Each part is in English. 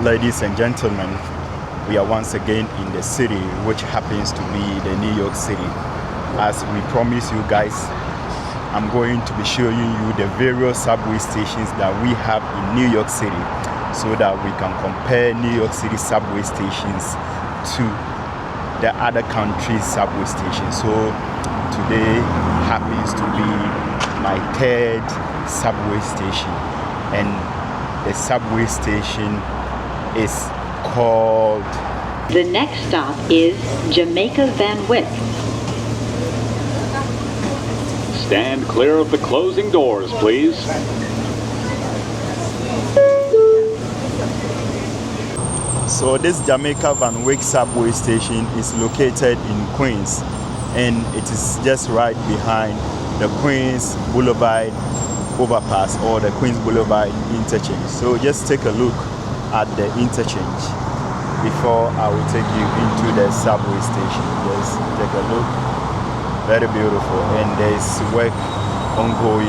Ladies and gentlemen, we are once again in the city, which happens to be the New York City. As we promised you guys, I'm going to be showing you the various subway stations that we have in New York City, so that we can compare New York City subway stations to the other countries' subway stations. So today happens to be my third subway station, and the subway station is called... The next stop is Jamaica Van-Wyck. Stand clear of the closing doors, please. So this Jamaica Van-Wyck Subway Station is located in Queens, and it is just right behind the Queens Boulevard overpass, or the Queens Boulevard interchange. So just take a look at the interchange before I will take you into the subway station. Just take a look. Very beautiful, and there's work ongoing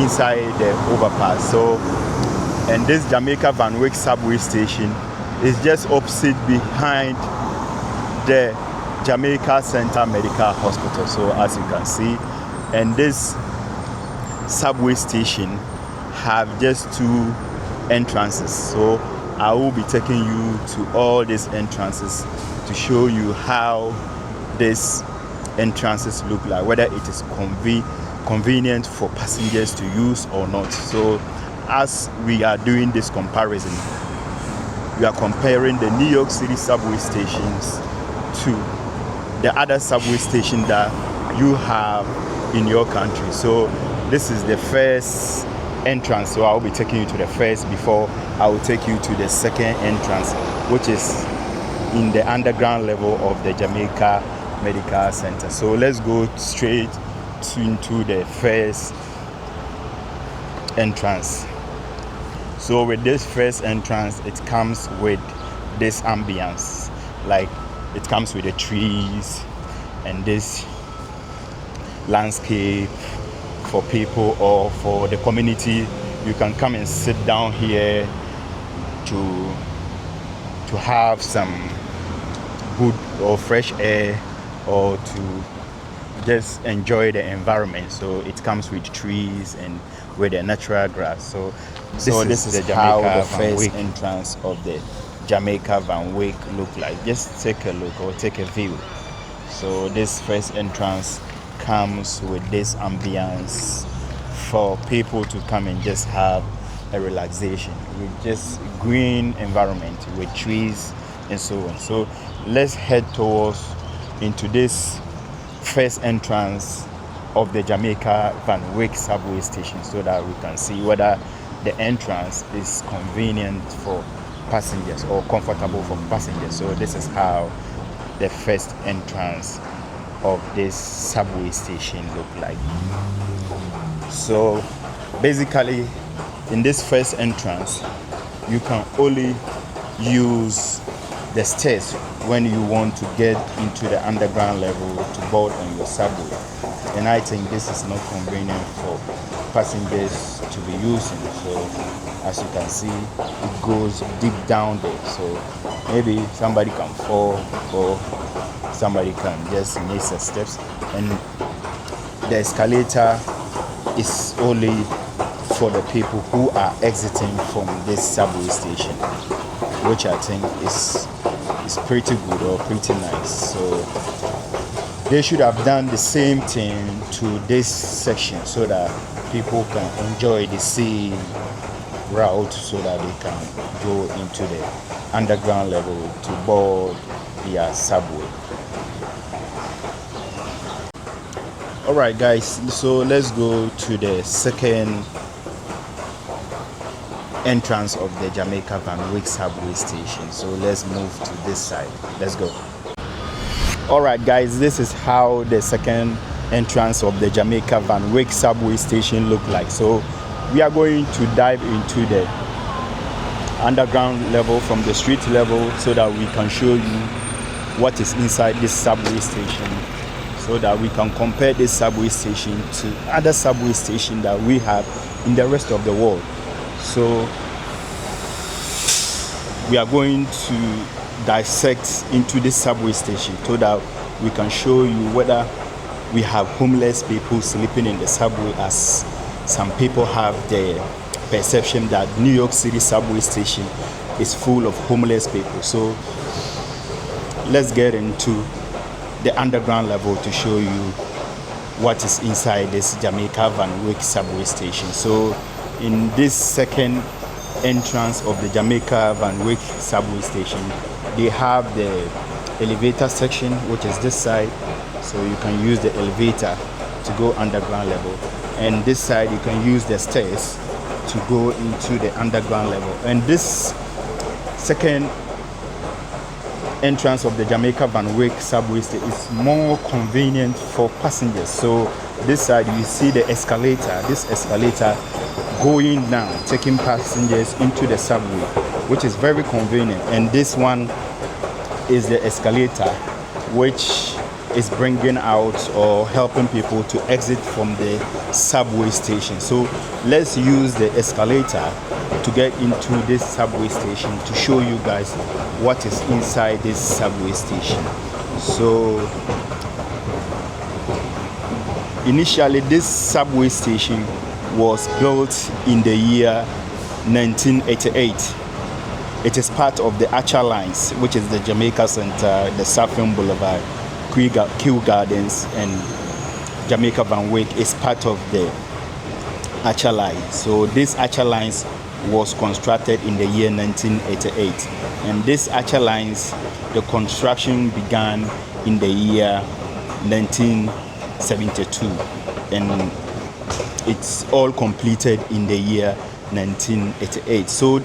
inside the overpass. So, and this Jamaica Van-Wyck Subway Station is just opposite behind the Jamaica Center Medical Hospital. So as you can see, and this subway station have just two entrances. So I will be taking you to all these entrances to show you how these entrances look like, whether it is convenient for passengers to use or not. So as we are doing this comparison, we are comparing the New York City subway stations to the other subway station that you have in your country. So this is the first entrance, so I'll be taking you to the first before I will take you to the second entrance, which is in the underground level of the Jamaica Medical Center. So let's go straight into the first entrance. So with this first entrance, it comes with this ambience, like it comes with the trees and this landscape for people or for the community. You can come and sit down here to have some good or fresh air, or to just enjoy the environment. So it comes with trees and with the natural grass. So this is the how the first entrance of the Jamaica Van-Wyck look like. Just take a look or take a view. So this first entrance comes with this ambience for people to come and just have a relaxation with just green environment with trees and so on. So let's head towards into this first entrance of the Jamaica Van-Wyck Subway Station, so that we can see whether the entrance is convenient for passengers or comfortable for passengers. So this is how the first entrance of this subway station look like. So basically, in this first entrance, you can only use the stairs when you want to get into the underground level to board on your subway, and I think this is not convenient for passengers to be using. So as you can see, it goes deep down there, so maybe somebody can fall or somebody can just miss the steps. And the escalator is only for the people who are exiting from this subway station, which I think is pretty good or pretty nice. So they should have done the same thing to this section, so that people can enjoy the same route, so that they can go into the underground level to board their subway. Alright guys, so let's go to the second entrance of the Jamaica Van-Wyck Subway Station. So let's move to this side. Let's go. Alright guys, this is how the second entrance of the Jamaica Van-Wyck Subway Station look like. So we are going to dive into the underground level from the street level, so that we can show you what is inside this subway station, so that we can compare this subway station to other subway stations that we have in the rest of the world. So we are going to dissect into this subway station so that we can show you whether we have homeless people sleeping in the subway, as some people have the perception that New York City subway station is full of homeless people. So let's get into the underground level to show you what is inside this Jamaica Van-Wyck Subway Station. So in this second entrance of the Jamaica Van-Wyck Subway Station, they have the elevator section, which is this side, so you can use the elevator to go underground level, and this side you can use the stairs to go into the underground level. And this second entrance of the Jamaica Van-Wyck Subway Station is more convenient for passengers. So this side you see the escalator, this escalator going down, taking passengers into the subway, which is very convenient. And this one is the escalator, which is bringing out or helping people to exit from the subway station. So let's use the escalator to get into this subway station to show you guys what is inside this subway station. So initially this subway station was built in the year 1988. It is part of the Archer Lines, which is the Jamaica Center, the Surfing Boulevard, Kew Gardens, and Jamaica Van-Wyck is part of the Archer Line. So this Archer Lines was constructed in the year 1988, and this Archer Lines, the construction began in the year 1972, and it's all completed in the year 1988. So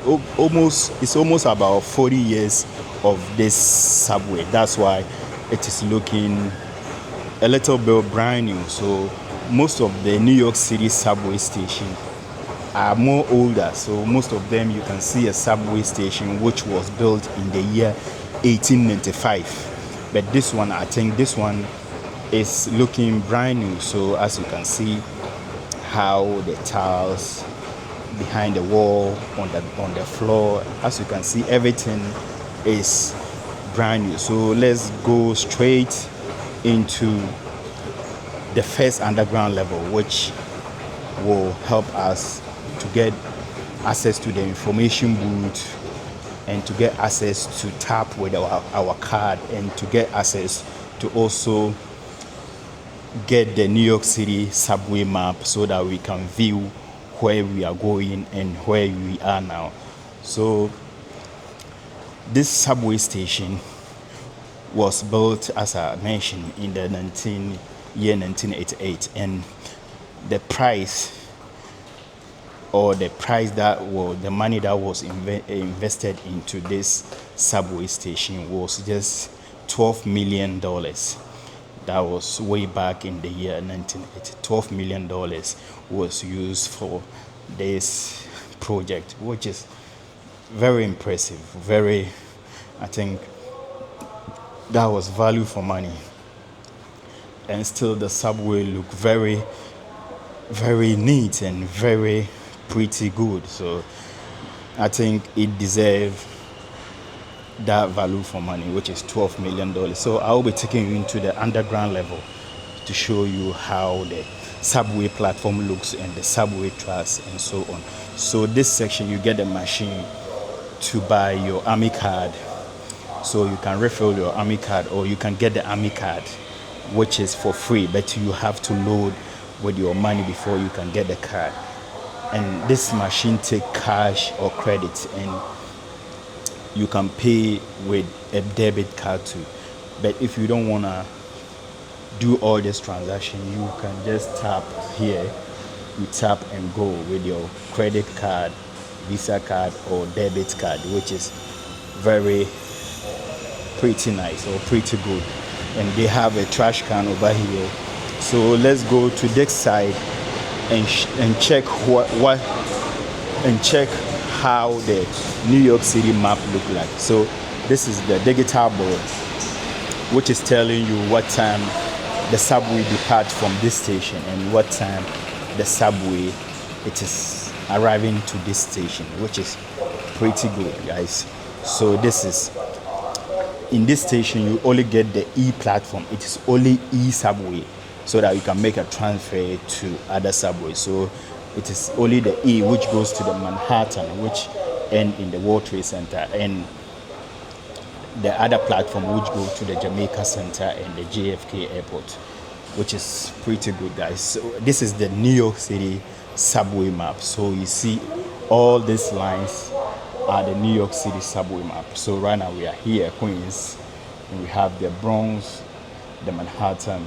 it's almost about 40 years of this subway. That's why it is looking a little bit brand new. So most of the New York City subway stations are more older. So most of them, you can see a subway station which was built in the year 1895. But this one, I think this one is looking brand new. So as you can see how the tiles behind the wall, on the floor, as you can see, everything is brand new. So let's go straight into the first underground level, which will help us to get access to the information booth and to get access to tap with our card, and to get access to also get the New York City subway map so that we can view where we are going and where we are now. So this subway station was built, as I mentioned, in the year 1988, and the price, or the money that was invested into this subway station was just $12 million. That was way back in the year 1980. $12 million was used for this project, which is very impressive. I think that was value for money. And still the subway looked very, very neat and very pretty good. So I think it deserved that value for money, which is $12 million. So I'll be taking you into the underground level to show you how the subway platform looks and the subway tracks and so on. So this section, you get a machine to buy your Army card, so you can refill your Army card, or you can get the Army card, which is for free, but you have to load with your money before you can get the card. And this machine take cash or credit, and you can pay with a debit card too. But if you don't want to do all this transaction, you can just tap here. You tap and go with your credit card, Visa card, or debit card, which is very pretty nice or pretty good. And they have a trash can over here. So let's go to this side and check check how the New York City map look like. So this is the digital board, which is telling you what time the subway departs from this station and what time the subway it is arriving to this station, which is pretty good, guys. So this is, in this station you only get the E platform. It is only E subway, so that you can make a transfer to other subways. So it is only the E which goes to the Manhattan, which end in the World Trade Center, and the other platform which go to the Jamaica Center and the JFK Airport, which is pretty good, guys. So this is the New York City subway map. So you see all these lines are the New York City subway map. So right now we are here, Queens, and we have the Bronx, the Manhattan,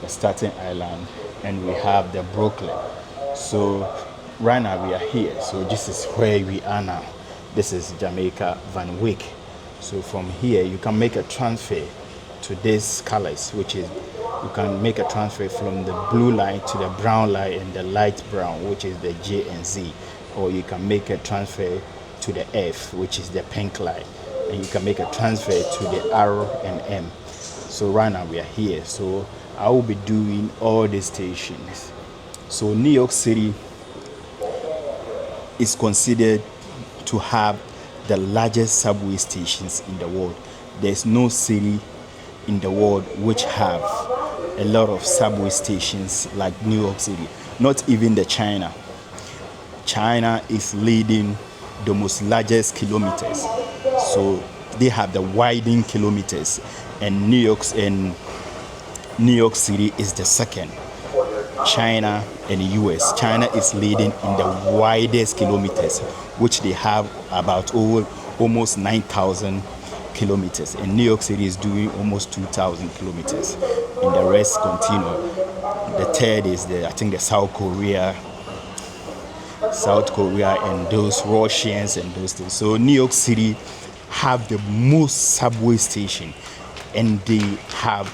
the Staten Island, and we have the Brooklyn. So right now we are here. So this is where we are now. This is Jamaica Van-Wyck. So from here you can make a transfer to these colors, which is, you can make a transfer from the blue line to the brown line and the light brown, which is the J and Z, or you can make a transfer to the F, which is the pink line, and you can make a transfer to the R and M. So right now we are here. So I will be doing all these stations. So New York City is considered to have the largest subway stations in the world. There's no city in the world which have a lot of subway stations like New York City. Not even the China. China is leading the most largest kilometers. So they have the widening kilometers, and New York City is the second. China and the US. China is leading in the widest kilometers, which they have about almost 9,000 kilometers, and New York City is doing almost 2,000 kilometers, and the rest continue. The third is I think the South Korea, and those Russians and those things. So New York City have the most subway station, and they have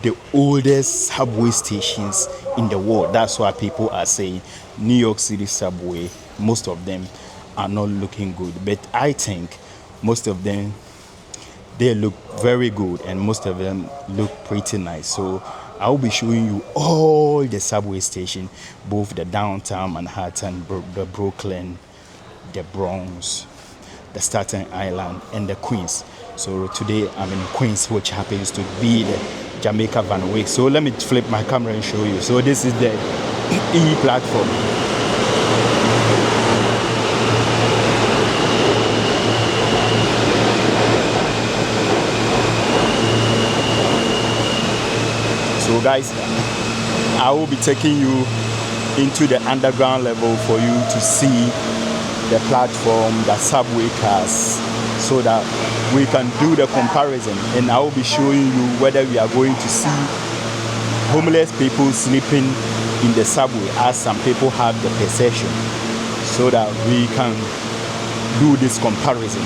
the oldest subway stations in the world. That's why people are saying New York City subway, most of them are not looking good, but I think most of them, they look very good, and most of them look pretty nice. So I'll be showing you all the subway stations, both the downtown Manhattan, the Brooklyn, the Bronx, the Staten Island, and the Queens. So today I'm in Queens, which happens to be the Jamaica Van-Wyck. So let me flip my camera and show you. So this is the E platform. So guys, I will be taking you into the underground level for you to see the platform, the subway cars, so that we can do the comparison, and I will be showing you whether we are going to see homeless people sleeping in the subway, as some people have the perception, so that we can do this comparison.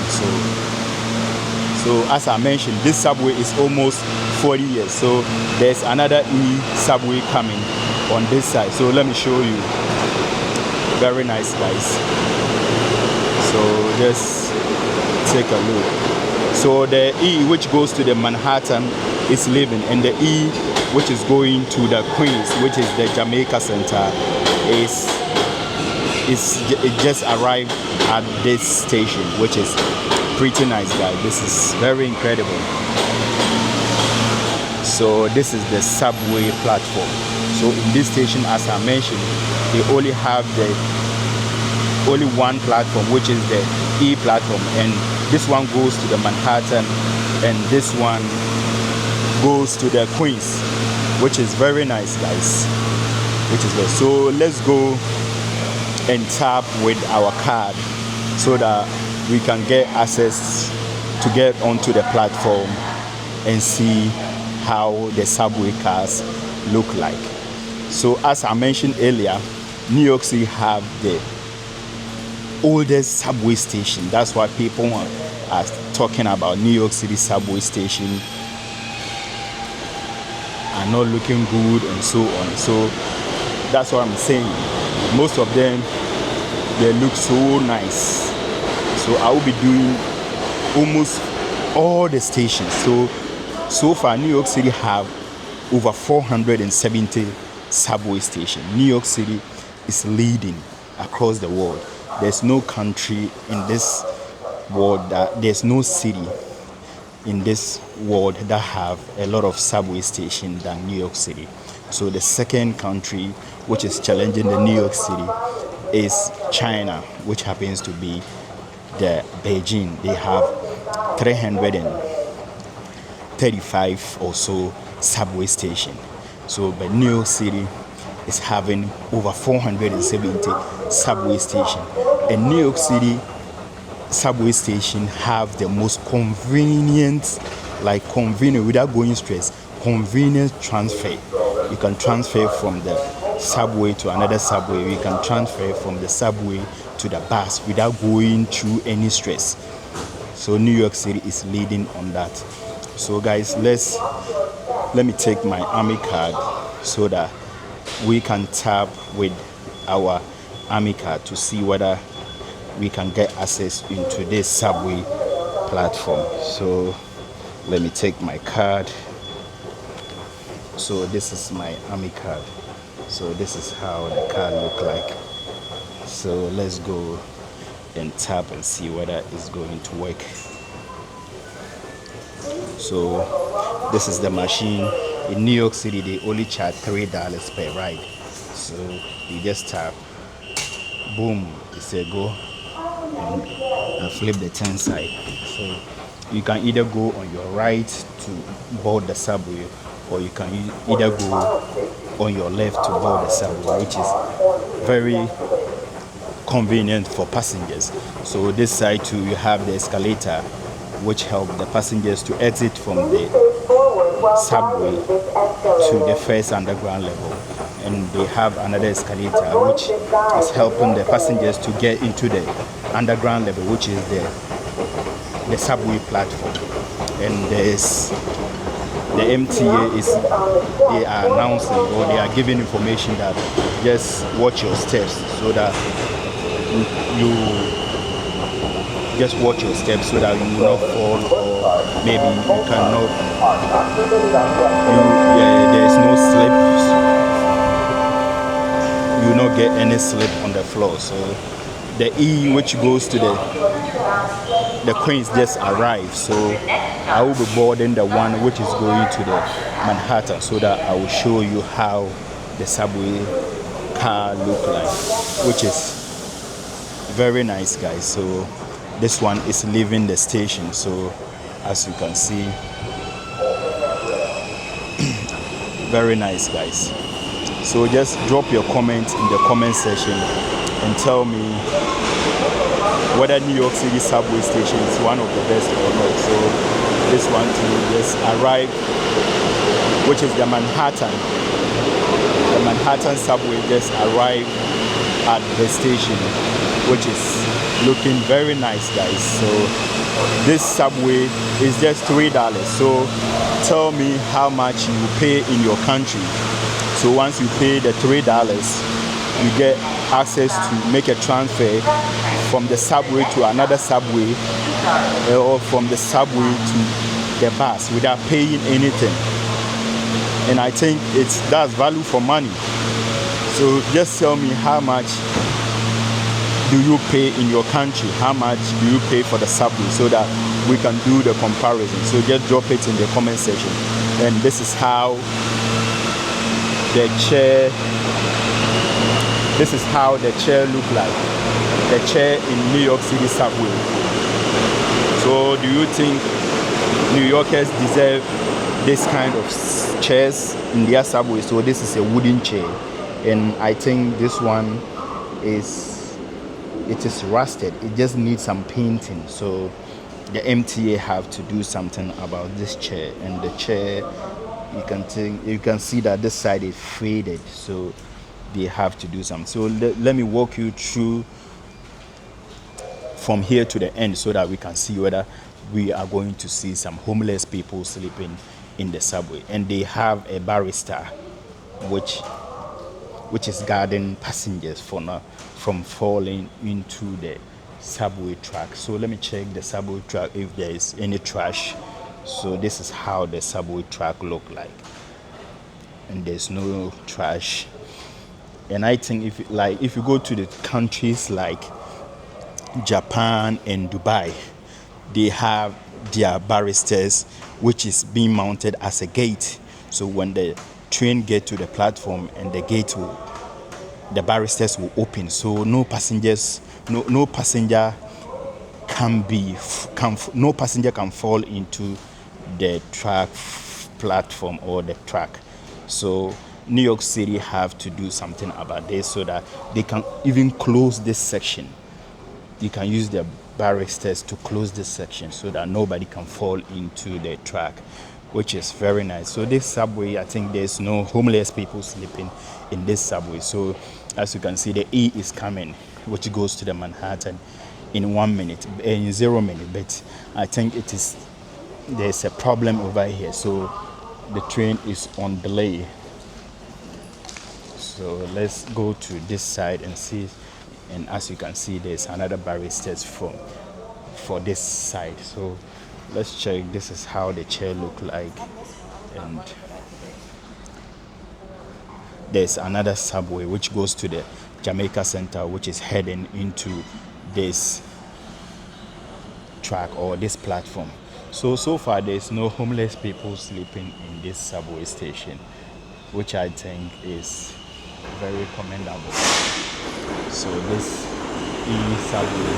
So as I mentioned, this subway is almost 40 years. So there's another E subway coming on this side. So let me show you. Very nice, guys. So just take a look. So the E which goes to the Manhattan is leaving, and the E which is going to the Queens, which is the Jamaica Center, it just arrived at this station, which is pretty nice, guys. This is very incredible. So this is the subway platform. So in this station, as I mentioned, they only have only one platform, which is the E platform, and this one goes to the Manhattan, and this one goes to the Queens, which is very nice, guys. So let's go and tap with our card so that we can get access to get onto the platform and see how the subway cars look like. So as I mentioned earlier, New York City have the oldest subway station. That's why people are talking about New York City subway station are not looking good and so on. So that's what I'm saying. Most of them, they look so nice. So I will be doing almost all the stations. So far New York City have over 470 subway stations. New York City is leading across the world. There's no country in this world that there's no city in this world that have a lot of subway stations than New York City. So the second country which is challenging the New York City is China, which happens to be the Beijing. They have 335 or so subway station. So but New York City is having over 470 subway station. And New York City subway station have the most convenient without going stress, convenient transfer. You can transfer from the subway to another subway. You can transfer from the subway to the bus without going through any stress. So New York City is leading on that. So guys, let me take my Army card so that we can tap with our Army card to see whether we can get access into this subway platform. So let me take my card. So this is my Army card. So this is how the card look like. So let's go and tap and see whether it's going to work. So this is the machine. In New York City they only charge $3 per ride. So you just tap, boom, it's a go, and flip the turn side. So you can either go on your right to board the subway, or you can either go on your left to board the subway, which is very convenient for passengers. So this side too, you have the escalator, which help the passengers to exit from the subway to the first underground level. And they have another escalator which is helping the passengers to get into the underground level, which is the subway platform. And there's the MTA they are announcing, or they are giving information that just watch your steps, so that you just watch your steps so that you will not fall, or maybe you cannot, there is no slip, you will not get any slip on the floor. So the E which goes to the Queens just arrived, so I will be boarding the one which is going to the Manhattan, so that I will show you how the subway car look like, which is very nice, guys. So this one is leaving the station, so as you can see, very nice, guys. So just drop your comment in the comment section and tell me whether New York City subway station is one of the best or not. So this one too just arrived, which is the Manhattan. The Manhattan subway just arrived at the station, which is looking very nice, guys. So this subway is just $3. So tell me how much you pay in your country. So once you pay the $3, you get access to make a transfer from the subway to another subway, or from the subway to the bus without paying anything. And I think that's value for money. So just tell me how much do you pay in your country, how much do you pay for the subway, so that we can do the comparison. So just drop it in the comment section. And this is how the chair look like, the chair in New York City subway. So do you think New Yorkers deserve this kind of chairs in their subway? So this is a wooden chair, and I think this one is rusted. It just needs some painting. So the MTA have to do something about this chair. And the chair, you can see that this side is faded, so they have to do something. So let me walk you through from here to the end, so that we can see whether we are going to see some homeless people sleeping in the subway. And they have a barrister which is guarding passengers from falling into the subway track. So let me check the subway track if there is any trash. So this is how the subway track look like, and there's no trash. And I think if you go to the countries like Japan and Dubai, they have their barristers, which is being mounted as a gate. So when the train get to the platform and the barristers will open, so no passenger no passenger can fall into the track platform or the track. So New York City have to do something about this so that they can even close this section. You can use the barristers to close this section so that nobody can fall into the track, which is very nice. So this subway, I think there's no homeless people sleeping in this subway. So as you can see, the E is coming, which goes to the Manhattan in 1 minute, in 0 minutes. But I think there's a problem over here. So the train is on delay. So let's go to this side and see. And as you can see, there's another barristers for this side. So let's check. This is how the chair look like. And there's another subway which goes to the Jamaica Center, which is heading into this track or this platform. So far there's no homeless people sleeping in this subway station, which I think is very commendable. So this subway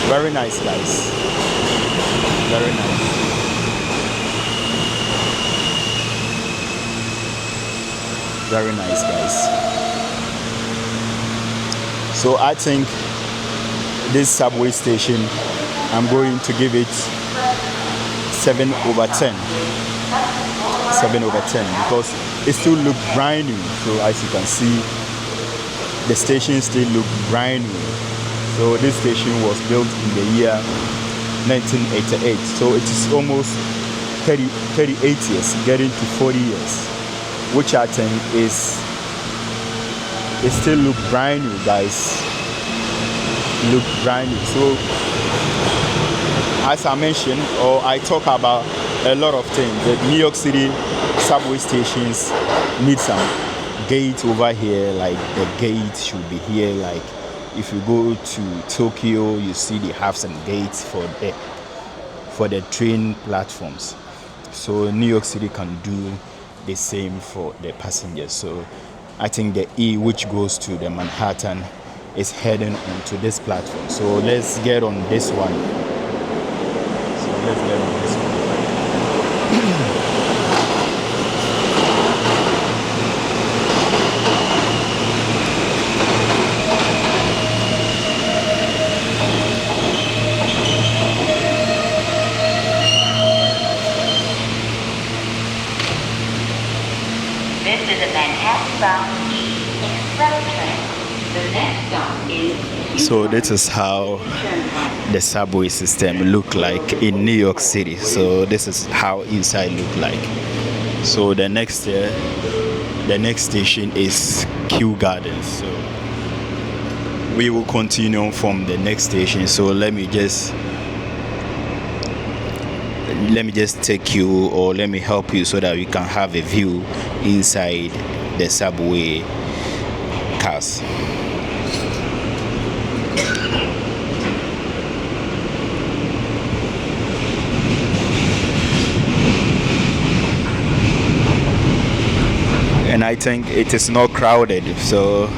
very nice, guys. Very nice. Very nice, guys. So I think this subway station, I'm going to give it 7/10. 7/10 because it still looks brand new. So as you can see, the station still looks brand new. So this station was built in the year 1988. So it is almost 38 years, getting to 40 years, which I think it still look brand new, guys. Look brand new. So as I mentioned, or I talk about a lot of things, the New York City subway stations need some gate over here. Like the gate should be here. Like if you go to Tokyo, you see they have some gates for the train platforms. So New York City can do the same for the passengers. So I think the E, which goes to the Manhattan, is heading onto this platform. So let's get on this one. This is a Manhattan-bound express train. The next stop is... So this is how the subway system look like in New York City. So this is how inside look like. So the next station is Kew Gardens. So we will continue from the next station. So let me just take you, or let me help you so that we can have a view inside the subway cars. And I think it is not crowded, so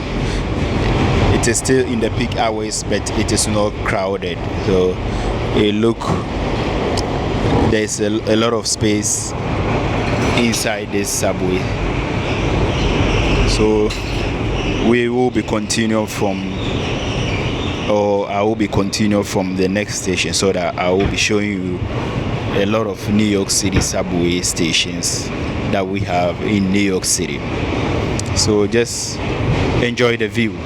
it is still in the peak hours, but it is not crowded. So there's a lot of space inside this subway. So we will be continuing I will be continuing from the next station, so that I will be showing you a lot of New York City subway stations that we have in New York City. So just enjoy the view.